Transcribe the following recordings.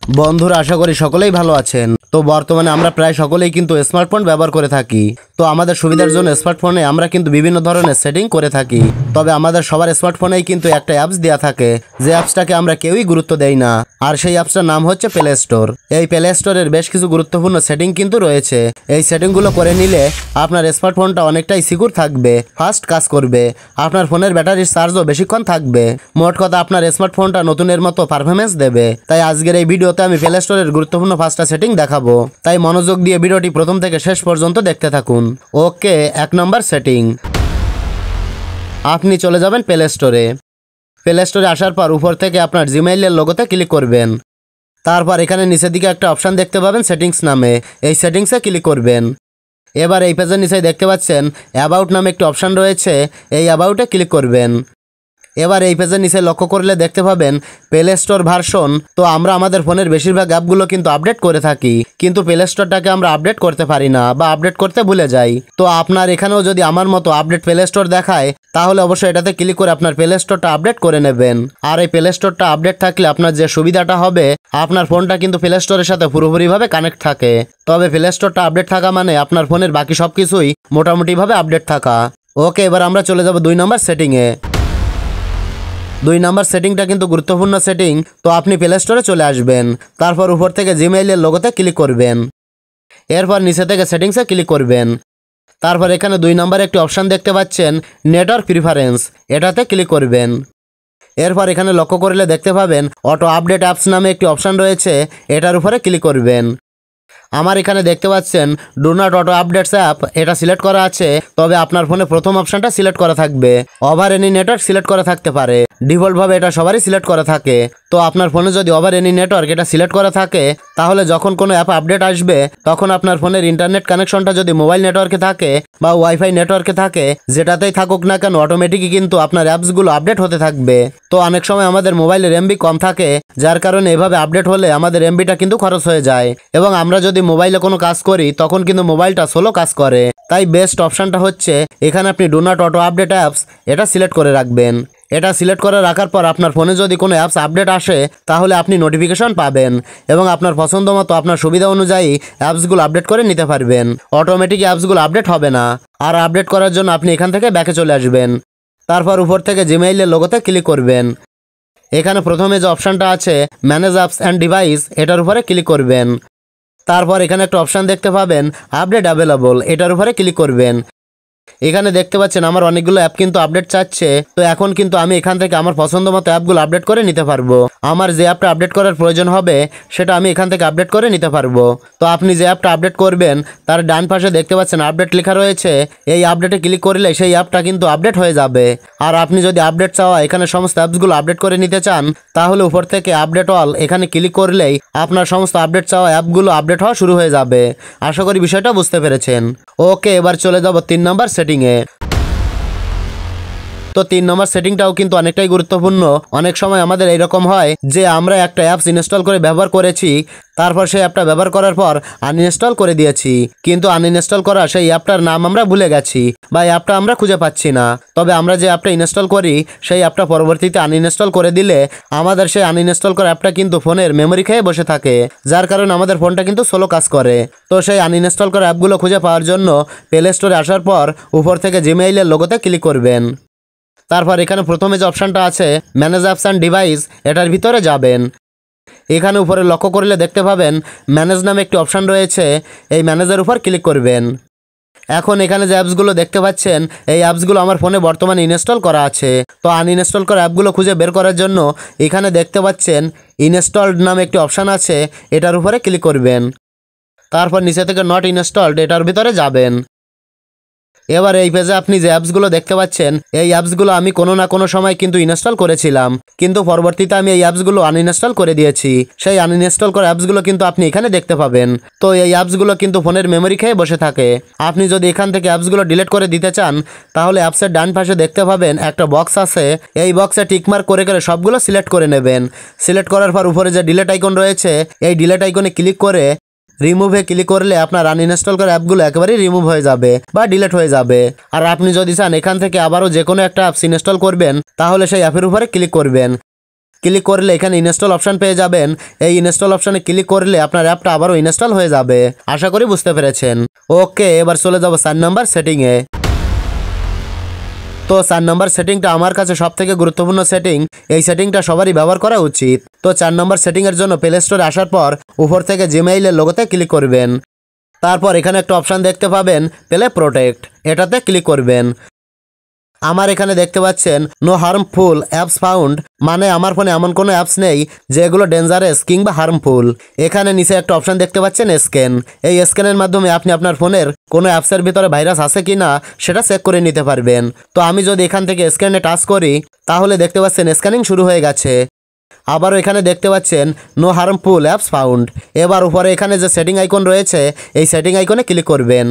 বন্ধুরা, আশা করি সকলেই ভালো আছেন। তো বর্তমানে আমরা প্রায় সকলেই কিন্তু স্মার্টফোন ব্যবহার করে থাকি। তো আমাদের সুবিধার জন্য স্মার্টফোনে আমরা কিন্তু বিভিন্ন ধরনের সেটিং করে থাকি। তবে আমাদের সবার স্মার্টফোনেই কিন্তু একটা অ্যাপস দেওয়া থাকে, যে অ্যাপসটাকে আমরা কেউই গুরুত্ব দেই না। আর সেই অ্যাপসটার নাম হচ্ছে প্লে স্টোর। এই প্লে স্টোরের বেশ কিছু গুরুত্বপূর্ণ সেটিং কিন্তু রয়েছে। এই সেটিংগুলো করে নিলে আপনার স্মার্টফোনটা অনেকটাই সিকিউর থাকবে, ফাস্ট কাজ করবে, আপনার ফোনের ব্যাটারির চার্জও বেশিক্ষণ থাকবে। মোট কথা, আপনার স্মার্টফোনটা নতুনের মতো পারফরমেন্স দেবে। তাই আজকের এই ভিডিওতে আমি প্লে স্টোরের গুরুত্বপূর্ণ 5টা সেটিং দেখাবো। তাই মনোযোগ দিয়ে ভিডিওটি প্রথম থেকে শেষ পর্যন্ত দেখতে থাকুন। ওকে, 1 নম্বর সেটিং। আপনি চলে যাবেন প্লে স্টোরে। প্লে স্টোরে আসার পর উপর থেকে আপনার জিমেইলের লোগোতে ক্লিক করবেন। তারপর এখানে নিচের দিকে একটা অপশান দেখতে পাবেন সেটিংস নামে, এই সেটিংসে ক্লিক করবেন। এবার এই পেজের নিচে দেখতে পাচ্ছেন অ্যাবাউট নামে একটি অপশান রয়েছে, এই অ্যাবাউটে ক্লিক করবেন। এবার এই পেজের নিচে লক্ষ্য করলে দেখতে পাবেন প্লে স্টোর ভার্সন। তো আমরা আমাদের ফোনের বেশিরভাগ অ্যাপগুলো কিন্তু আপডেট করে থাকি, কিন্তু প্লে স্টোরটাকে আমরা আপডেট করতে পারি না বা আপডেট করতে ভুলে যাই। তো আপনার এখানেও যদি আমার মতো আপডেট প্লে স্টোর দেখায়, তাহলে অবশ্যই এটাতে ক্লিক করে আপনার প্লে স্টোরটা আপডেট করে নেবেন। আর এই প্লে স্টোরটা আপডেট থাকলে আপনার যে সুবিধাটা হবে, আপনার ফোনটা কিন্তু প্লে স্টোরের সাথে পুরোপুরিভাবে কানেক্ট থাকে। তবে প্লে স্টোরটা আপডেট থাকা মানে আপনার ফোনের বাকি সব কিছুই মোটামুটিভাবে আপডেট থাকা। ওকে, এবার আমরা চলে যাব 2 নম্বর সেটিংয়ে। 2 নম্বর সেটিংটা কিন্তু গুরুত্বপূর্ণ সেটিং। তো আপনি প্লে স্টোরে চলে আসবেন, তারপর উপর থেকে জিমেইলের লোগোতে ক্লিক করবেন। এরপর নিচে থেকে সেটিংসে ক্লিক করবেন। তারপর এখানে 2 নম্বরে একটি অপশান দেখতে পাচ্ছেন নেটওয়ার্ক প্রিফারেন্স, এটাতে ক্লিক করবেন। এরপর এখানে লক্ষ্য করলে দেখতে পাবেন অটো আপডেট অ্যাপস নামে একটি অপশান রয়েছে, এটার উপরে ক্লিক করবেন। আমার এখানে দেখতে পাচ্ছেন do not auto updates app, এটা সিলেক্ট করা আছে। তবে আপনার ফোনে প্রথম অপশানটা সিলেক্ট করা থাকবে, ওভার এনি নেটওয়ার্ক সিলেক্ট করা থাকতে পারে। ডিফল্টভাবে এটা সবারই সিলেক্ট করা থাকে। তো আপনার ফোনে যদি ওভার এনি নেটওয়ার্ক এটা সিলেক্ট করা থাকে, তাহলে যখন কোনো অ্যাপ আপডেট আসবে, তখন আপনার ফোনের ইন্টারনেট কানেকশনটা যদি মোবাইল নেটওয়ার্কে থাকে বা ওয়াইফাই নেটওয়ার্কে থাকে, যেটাতেই থাকুক না কেন, অটোমেটিকই কিন্তু আপনার অ্যাপসগুলো আপডেট হতে থাকবে। তো অনেক সময় আমাদের মোবাইলের এমবি কম থাকে, যার কারণে এভাবে আপডেট হলে আমাদের এমবিটা কিন্তু খরচ হয়ে যায়, এবং আমরা যদি মোবাইলে কোনো কাজ করি তখন কিন্তু মোবাইলটা স্লো কাজ করে। তাই বেস্ট অপশানটা হচ্ছে এখানে আপনি do not auto update apps এটা সিলেক্ট করে রাখবেন। এটা সিলেক্ট করে রাখার পর আপনার ফোনে যদি কোনো অ্যাপস আপডেট আসে, তাহলে আপনি নোটিফিকেশন পাবেন এবং আপনার পছন্দ মতো আপনার সুবিধা অনুযায়ী অ্যাপসগুলো আপডেট করে নিতে পারবেন। অটোমেটিক অ্যাপসগুলো আপডেট হবে না। আর আপডেট করার জন্য আপনি এখান থেকে ব্যাকে চলে আসবেন। তারপর উপর থেকে জিমেইলের লোগোতে ক্লিক করবেন। এখানে প্রথমে যে অপশানটা আছে ম্যানেজ অ্যাপস অ্যান্ড ডিভাইস, এটার উপরে ক্লিক করবেন। তারপর এখানে একটা অপশান দেখতে পাবেন আপডেট অ্যাভেলেবল, এটার উপরে ক্লিক করবেন। এখানে দেখতে পাচ্ছেন আমার অনেকগুলো অ্যাপ কিন্তু আপডেট চাচ্ছে। তো এখন কিন্তু আমি এখান থেকে আমার পছন্দ মতো অ্যাপগুলো আপডেট করে নিতে পারবো। আমার যে অ্যাপটা আপডেট করার প্রয়োজন হবে, সেটা আমি এখান থেকে আপডেট করে নিতে পারবো। তো আপনি যে অ্যাপটা আপডেট করবেন, তার ডান পাশে দেখতে পাচ্ছেন আপডেট লেখা রয়েছে। এই আপডেটে ক্লিক করলে সেই অ্যাপটা কিন্তু আপডেট হয়ে যাবে। আর আপনি যদি আপডেট চাওয়া এখানে সমস্ত অ্যাপসগুলো আপডেট করে নিতে চান, তাহলে উপর থেকে আপডেট অল এখানে ক্লিক করলেই আপনার সমস্ত আপডেট চাওয়া অ্যাপগুলো আপডেট হওয়া শুরু হয়ে যাবে। আশা করি বিষয়টা বুঝতে পেরেছেন। ওকে, এবার চলে যাব 3 নম্বর সেটিংয়ে। তো 3 নম্বর সেটিংটাও কিন্তু অনেকটাই গুরুত্বপূর্ণ। অনেক সময় আমাদের এইরকম হয় যে আমরা একটা অ্যাপস ইনস্টল করে ব্যবহার করেছি, তারপর সেই অ্যাপটা ব্যবহার করার পর আনইনস্টল করে দিয়েছি, কিন্তু আনইনস্টল করা সেই অ্যাপটার নাম আমরা ভুলে গেছি বা অ্যাপটা আমরা খুঁজে পাচ্ছি না। তবে আমরা যে অ্যাপটা ইনস্টল করি, সেই অ্যাপটা পরবর্তীতে আনইনস্টল করে দিলে আমাদের সেই আনইনস্টল করা অ্যাপটা কিন্তু ফোনের মেমোরি খেয়ে বসে থাকে, যার কারণে আমাদের ফোনটা কিন্তু স্লো কাজ করে। তো সেই আনইনস্টল করা অ্যাপগুলো খুঁজে পাওয়ার জন্য প্লে স্টোরে আসার পর উপর থেকে জিমেইলের লোগোতে ক্লিক করবেন। তারপর এখানে প্রথমে যে অপশানটা আছে ম্যানেজ অ্যাপস অ্যান্ড ডিভাইস, এটার ভিতরে যাবেন। এখানে উপরে লক্ষ্য করলে দেখতে পাবেন ম্যানেজ নামে একটি অপশান রয়েছে, এই ম্যানেজের উপর ক্লিক করবেন। এখন এখানে যে অ্যাপসগুলো দেখতে পাচ্ছেন, এই অ্যাপসগুলো আমার ফোনে বর্তমানে ইনস্টল করা আছে। তো আনইনস্টল করা অ্যাপগুলো খুঁজে বের করার জন্য এখানে দেখতে পাচ্ছেন ইনস্টলড নামে একটি অপশান আছে, এটার উপরে ক্লিক করবেন। তারপর নিচে থেকে নট ইনস্টলড, এটার ভিতরে যাবেন। এবার এই পেজে আপনি যে অ্যাপসগুলো দেখতে পাচ্ছেন, এই অ্যাপসগুলো আমি কোনো না কোনো সময় কিন্তু ইনস্টল করেছিলাম, কিন্তু পরবর্তীতে আমি এই অ্যাপসগুলো আনইনস্টল করে দিয়েছি। সেই আনইনস্টল করা অ্যাপসগুলো কিন্তু আপনি এখানে দেখতে পাবেন। তো এই অ্যাপসগুলো কিন্তু ফোনের মেমোরি খেয়ে বসে থাকে। আপনি যদি এখান থেকে অ্যাপসগুলো ডিলিট করে দিতে চান, তাহলে অ্যাপসের ডান পাশে দেখতে পাবেন একটা বক্স আছে, এই বক্সে টিকমার্ক করে করে সবগুলো সিলেক্ট করে নেবেন। সিলেক্ট করার পর উপরে যে ডিলিট আইকন রয়েছে, এই ডিলিট আইকনে ক্লিক করে রিমুভে ক্লিক করলে আপনার আনইনস্টল করা অ্যাপগুলো একেবারেই রিমুভ হয়ে যাবে বা ডিলিট হয়ে যাবে। আর আপনি যদি চান এখান থেকে আবারও যে কোনো একটা অ্যাপস ইনস্টল করবেন, তাহলে সেই অ্যাপের উপরে ক্লিক করবেন। ক্লিক করলে এখানে ইনস্টল অপশন পেয়ে যাবেন। এই ইনস্টল অপশনে ক্লিক করলে আপনার অ্যাপটা আবারও ইনস্টল হয়ে যাবে। আশা করি বুঝতে পেরেছেন। ওকে, এবার চলে যাব 4 নম্বর সেটিংয়ে। তো 4 নম্বর সেটিংটা আমার কাছে সবথেকে গুরুত্বপূর্ণ সেটিং। এই সেটিংটা সবারই ব্যবহার করা উচিত। তো 4 নম্বর সেটিংয়ের জন্য প্লে স্টোরে আসার পর উপর থেকে জিমেইলের লোগোতে ক্লিক করবেন। তারপর এখানে একটা অপশান দেখতে পাবেন প্লে প্রোটেক্ট, এটাতে ক্লিক করবেন। আমার এখানে দেখতে পাচ্ছেন নো হার্মফুল অ্যাপস ফাউন্ড, মানে আমার ফোনে এমন কোনো অ্যাপস নেই যেগুলো ডেঞ্জারাস কিংবা হার্মফুল। এখানে নিচে একটা অপশান দেখতে পাচ্ছেন স্ক্যান। এই স্ক্যানের মাধ্যমে আপনি আপনার ফোনের কোনো অ্যাপসের ভিতরে ভাইরাস আছে কি না সেটা চেক করে নিতে পারবেন। তো আমি যদি এখান থেকে স্ক্যানে টাচ করি তাহলে দেখতে পাচ্ছেন স্ক্যানিং শুরু হয়ে গেছে। আবারও এখানে দেখতে পাচ্ছেন নো হার্মফুল অ্যাপস ফাউন্ড। এবার উপরে এখানে যে সেটিং আইকন রয়েছে এই সেটিং আইকনে ক্লিক করবেন।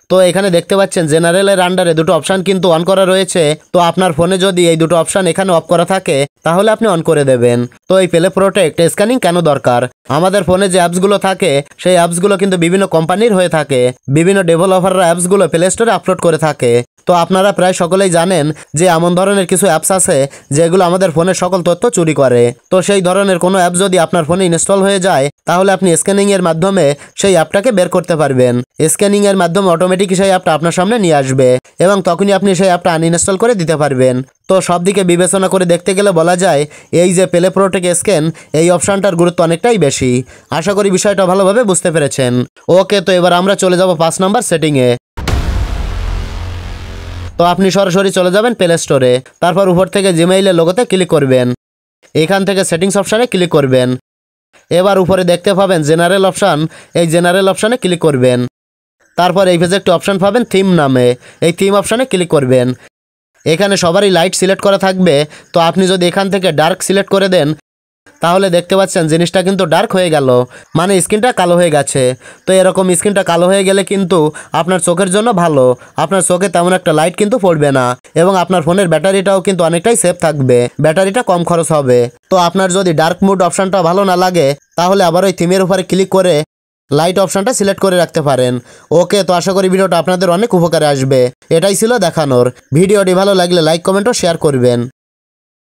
তো এখানে দেখতে পাচ্ছেন জেনারেলের আন্ডারে দুটো অপশান কিন্তু অন করা রয়েছে। তো আপনার ফোনে যদি এই দুটো অপশান এখানে অফ করা থাকে তাহলে আপনি অন করে দেবেন। তো এই প্লে প্রোটেক্ট স্ক্যানিং কেন দরকার? আমাদের ফোনে যে অ্যাপসগুলো থাকে সেই অ্যাপসগুলো কিন্তু বিভিন্ন কোম্পানির হয়ে থাকে। বিভিন্ন ডেভেলপাররা অ্যাপসগুলো প্লে স্টোরে আপলোড করে থাকে। তো আপনারা প্রায় সকলেই জানেন যে এমন ধরনের কিছু অ্যাপস আছে যেগুলো আমাদের ফোনের সকল তথ্য চুরি করে। তো সেই ধরনের কোনো অ্যাপ যদি আপনার ফোনে ইনস্টল হয়ে যায় তাহলে আপনি স্ক্যানিংয়ের মাধ্যমে সেই অ্যাপটাকে বের করতে পারবেন। স্ক্যানিংয়ের মাধ্যমে অটোমেটিক সেই অ্যাপটা আপনার সামনে নিয়ে আসবে এবং তখনই আপনি সেই অ্যাপটা আনইনস্টল করে দিতে পারবেন। তো সব দিকে বিবেচনা করে দেখতে গেলে বলা যায় এই যে প্লে প্রোটেক্ট স্ক্যান এই অপশানটার গুরুত্ব অনেকটাই বেশি। আশা করি বিষয়টা ভালোভাবে বুঝতে পেরেছেন। ওকে, তো এবার আমরা চলে যাব 5 নম্বর সেটিংয়ে। তো আপনি সরাসরি চলে যাবেন প্লে স্টোরে। তারপর উপর থেকে জিমেইলের লোগোতে ক্লিক করবেন। এখান থেকে সেটিংস অপশানে ক্লিক করবেন। এবার উপরে দেখতে পাবেন জেনারেল অপশান, এই জেনারেল অপশানে ক্লিক করবেন। তারপর এই পেজে একটি অপশান পাবেন থিম নামে, এই থিম অপশানে ক্লিক করবেন। এখানে সবারই লাইট সিলেক্ট করা থাকবে। তো আপনি যদি এখান থেকে ডার্ক সিলেক্ট করে দেন তাহলে দেখতে পাচ্ছেন জিনিসটা কিন্তু ডার্ক হয়ে গেল, মানে স্ক্রিনটা কালো হয়ে গেছে। তো এরকম স্ক্রিনটা কালো হয়ে গেলে কিন্তু আপনার চোখের জন্য ভালো, আপনার চোখে তেমন একটা লাইট কিন্তু পড়বে না এবং আপনার ফোনের ব্যাটারিটাও কিন্তু অনেকটাই সেফ থাকবে, ব্যাটারিটা কম খরচ হবে। তো আপনার যদি ডার্ক মুড অপশানটা ভালো না লাগে তাহলে আবার ওই থিমের উপরে ক্লিক করে লাইট অপশানটা সিলেক্ট করে রাখতে পারেন। ওকে, তো আশা করি ভিডিওটা আপনাদের অনেক উপকারে আসবে। এটাই ছিল দেখানোর। ভিডিওটি ভালো লাগলে লাইক, কমেন্ট ও শেয়ার করবেন।